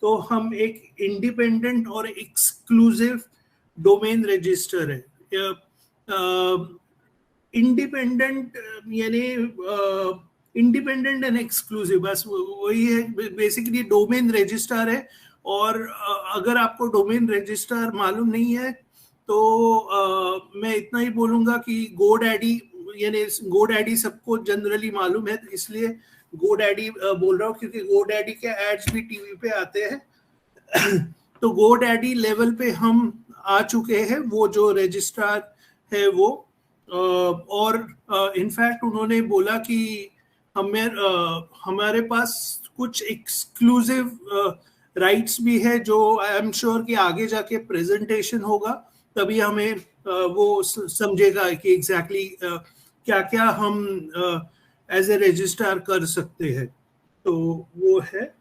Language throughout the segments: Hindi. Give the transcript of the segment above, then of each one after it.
तो हम एक इंडिपेंडेंट और एक्सक्लूसिव डोमेन रजिस्टर है। इंडिपेंडेंट यानी इंडिपेंडेंट एंड एक्सक्लूसिव, बस वही है बेसिकली। डोमेन रजिस्टर है, और अगर आपको डोमेन रजिस्टर मालूम नहीं है तो मैं इतना ही बोलूंगा कि GoDaddy, यानी GoDaddy सबको जनरली मालूम है, इसलिए GoDaddy बोल रहा हूँ, क्योंकि GoDaddy के एड्स भी टीवी पे आते हैं। तो GoDaddy लेवल पे हम आ चुके हैं, वो जो रजिस्ट्रार है वो। और इनफैक्ट उन्होंने बोला कि हमारे पास कुछ एक्सक्लूसिव राइट्स भी है, जो आई एम श्योर कि आगे जाके प्रेजेंटेशन होगा तभी हमें वो समझेगा कि एग्जैक्टली क्या क्या हम एज ए रजिस्ट्रार कर सकते हैं। तो वो है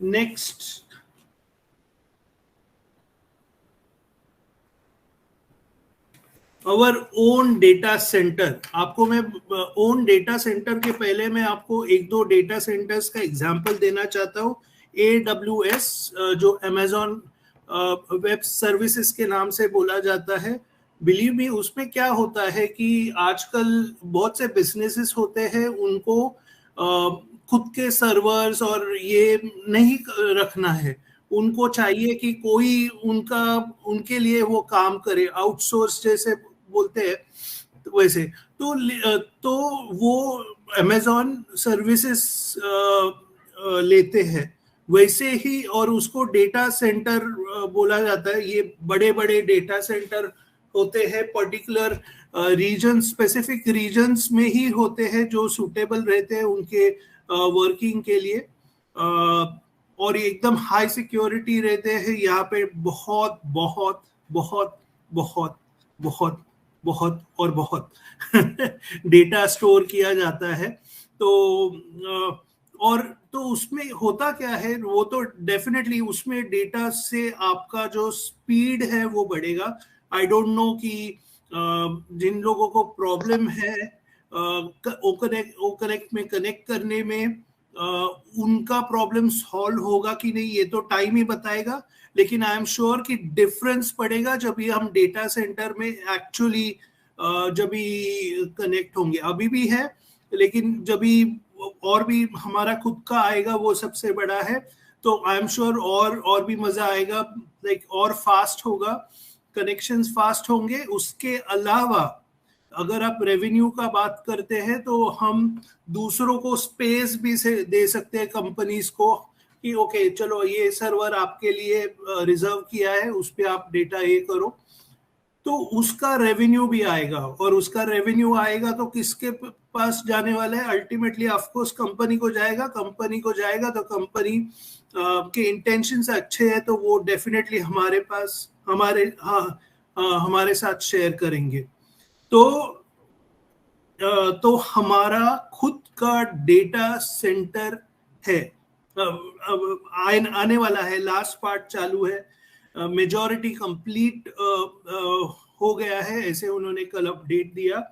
next. Our own data centre. आपको मैं ओन डेटा सेंटर के पहले मैं आपको एक दो डेटा सेंटर्स का एग्जांपल देना चाहता हूँ। AWS जो अमेजॉन वेब सर्विसेज के नाम से बोला जाता है, बिलीव मी, उसमें क्या होता है कि आजकल बहुत से बिजनेसेस होते हैं, उनको खुद के सर्वर्स और ये नहीं रखना है, उनको चाहिए कि कोई उनके लिए वो काम करे, आउटसोर्स जैसे बोलते हैं वैसे। तो वो अमेजॉन सर्विसेज लेते हैं वैसे ही, और उसको डेटा सेंटर बोला जाता है। ये बड़े बड़े डेटा सेंटर होते हैं, पर्टिकुलर रीजन, स्पेसिफिक रीजन्स में ही होते हैं, जो सूटेबल रहते हैं उनके वर्किंग के लिए, और एकदम हाई सिक्योरिटी रहते हैं। यहाँ पे बहुत बहुत बहुत बहुत बहुत बहुत और बहुत डेटा स्टोर किया जाता है। तो और तो उसमें होता क्या है, वो तो डेफिनेटली उसमें डेटा से आपका जो स्पीड है वो बढ़ेगा। आई डोंट नो कि जिन लोगों को प्रॉब्लम है ओकनेक्ट में कनेक्ट करने में, उनका प्रॉब्लम सॉल्व होगा कि नहीं ये तो टाइम ही बताएगा, लेकिन आई एम श्योर कि डिफरेंस पड़ेगा जब भी हम डेटा सेंटर में एक्चुअली जब भी कनेक्ट होंगे। अभी भी है, लेकिन जब भी और भी हमारा खुद का आएगा वो सबसे बड़ा है, तो आई एम श्योर और भी मजा आएगा, लाइक और फास्ट होगा, कनेक्शंस फास्ट होंगे। उसके अलावा अगर आप रेवेन्यू का बात करते हैं तो हम दूसरों को स्पेस भी से दे सकते हैं, कंपनीज को, कि ओके चलो ये सर्वर आपके लिए रिजर्व किया है, उस पर आप डेटा ये करो, तो उसका रेवेन्यू भी आएगा। और उसका रेवेन्यू आएगा तो किसके पास जाने वाला है? अल्टीमेटली ऑफकोर्स कंपनी को जाएगा। कंपनी को जाएगा तो कंपनी के इंटेंशंस अच्छे हैं तो वो डेफिनेटली हमारे पास हमारे साथ शेयर करेंगे। तो हमारा खुद का डेटा सेंटर है, आने वाला है, लास्ट पार्ट चालू है, मेजॉरिटी कंप्लीट हो गया है, ऐसे उन्होंने कल अपडेट दिया।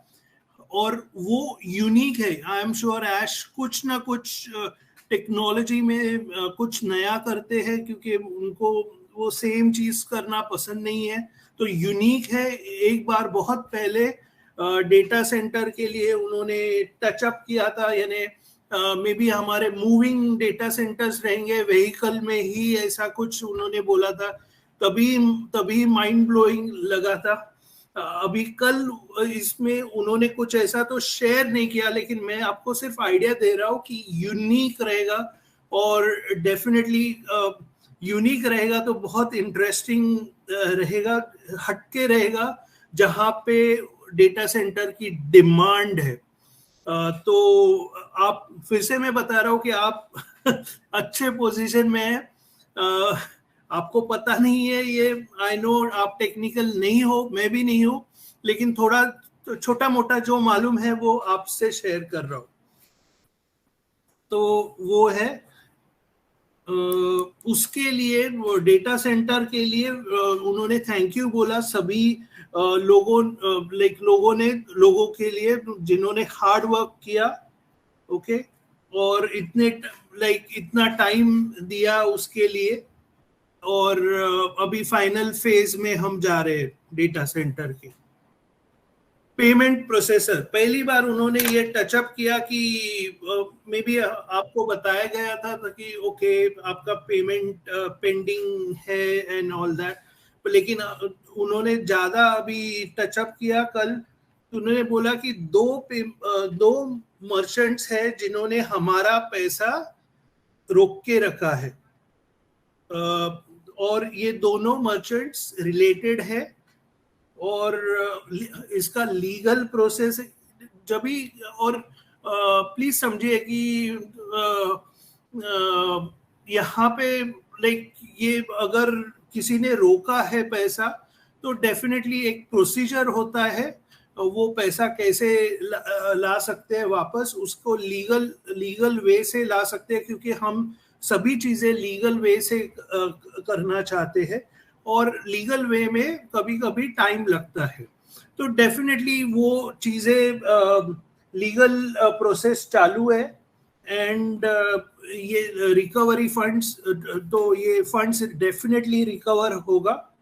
और वो यूनिक है। आई एम श्योर ऐश कुछ ना कुछ टेक्नोलॉजी में कुछ नया करते हैं, क्योंकि उनको वो सेम चीज करना पसंद नहीं है, तो यूनिक है। एक बार बहुत पहले डेटा सेंटर के लिए उन्होंने टचअप किया था, यानी मे बी हमारे मूविंग डेटा सेंटर्स रहेंगे, व्हीकल में ही ऐसा कुछ उन्होंने बोला था, तभी माइंड ब्लोइंग लगा था। अभी कल इसमें उन्होंने कुछ ऐसा तो शेयर नहीं किया, लेकिन मैं आपको सिर्फ आइडिया दे रहा हूँ कि यूनिक रहेगा, और डेफिनेटली यूनिक रहेगा तो बहुत इंटरेस्टिंग रहेगा, हटके रहेगा, जहाँ पे डेटा सेंटर की डिमांड है। तो आप, फिर से मैं बता रहा हूँ कि आप अच्छे पोजीशन में हैं। आपको पता नहीं है ये, आई नो आप टेक्निकल नहीं हो, मैं भी नहीं हूँ, लेकिन थोड़ा छोटा मोटा जो मालूम है वो आपसे शेयर कर रहा हूँ। तो वो है उसके लिए, वो डेटा सेंटर के लिए उन्होंने थैंक यू बोला सभी लोगों के लिए जिन्होंने हार्ड वर्क किया, ओके, और इतना टाइम दिया उसके लिए, और अभी फाइनल फेज में हम जा रहे हैं डेटा सेंटर के। पेमेंट प्रोसेसर पहली बार उन्होंने ये टचअप किया कि मे बी आपको बताया गया था कि ओके आपका पेमेंट पेंडिंग है एंड ऑल दैट, लेकिन उन्होंने ज्यादा अभी टचअप किया कल। उन्होंने बोला कि दो मर्चेंट्स है जिन्होंने हमारा पैसा रोक के रखा है, और ये दोनों मर्चेंट्स रिलेटेड है, और इसका लीगल प्रोसेस जब भी, और प्लीज समझिए कि यहाँ पे ये अगर किसी ने रोका है पैसा तो डेफिनेटली एक प्रोसीजर होता है, वो पैसा कैसे ला सकते हैं वापस, उसको लीगल वे से ला सकते हैं, क्योंकि हम सभी चीजें लीगल वे से करना चाहते हैं, और लीगल वे में कभी कभी टाइम लगता है। तो डेफिनेटली वो चीजें लीगल प्रोसेस चालू है, एंड ये रिकवरी फंड्स, तो ये फंड्स डेफिनेटली रिकवर होगा,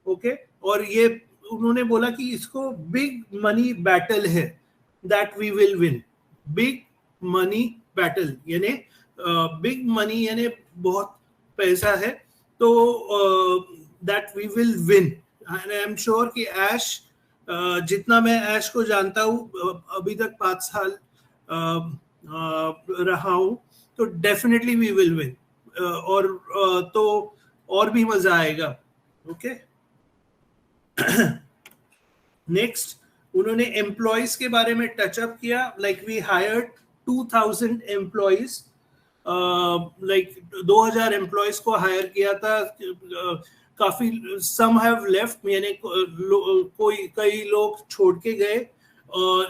ओके। और ये उन्होंने बोला कि इसको बिग मनी बैटल है, that we will win. Big money battle यानी बिग मनी यानी बहुत पैसा है, तो that we will win. And I am sure कि ऐश, जितना मैं ऐश को जानता हूँ, अभी तक 5 साल रहा हूँ, तो डेफिनेटली वी विल विन, और तो और भी मजा आएगा, ओके। नेक्स्ट उन्होंने एम्प्लॉयज के बारे में टचअप किया, like we hired 2000 employees, 2000 employees को हायर किया था। काफी सम हैव लेफ्ट, यानी कई लोग छोड़ के गए,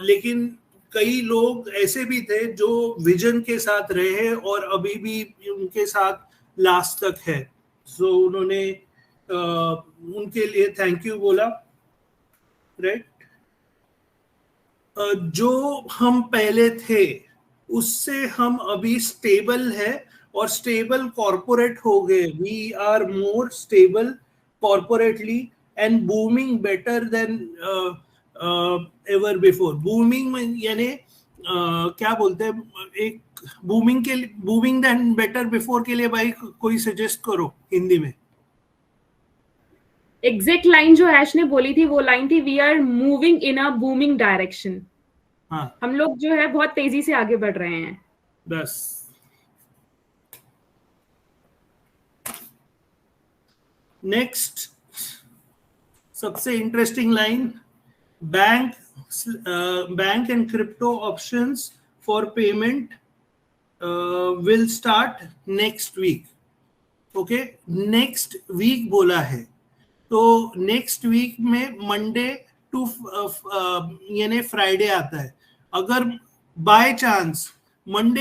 लेकिन कई लोग ऐसे भी थे जो विजन के साथ रहे और अभी भी उनके साथ लास्ट तक है। सो उन्होंने उनके लिए थैंक यू बोला, राइट। जो हम पहले थे उससे हम अभी स्टेबल है, और स्टेबल कॉर्पोरेट हो गए। We are more stable corporately and booming better than ever before. Booming यानी क्या बोलते हैं, एक बूमिंग देन बेटर बिफोर के लिए भाई कोई सजेस्ट करो हिंदी में। एग्जैक्ट लाइन जो ऐश ने बोली थी वो लाइन थी, we are moving in a booming direction. हाँ, हम लोग जो है बहुत तेजी से आगे बढ़ रहे हैं। बस। नेक्स्ट सबसे interesting line, bank and crypto options for payment will start next week, okay. Next week बोला है, तो नेक्स्ट वीक में मंडे टू यानी फ्राइडे आता है। अगर बाय चांस मंडे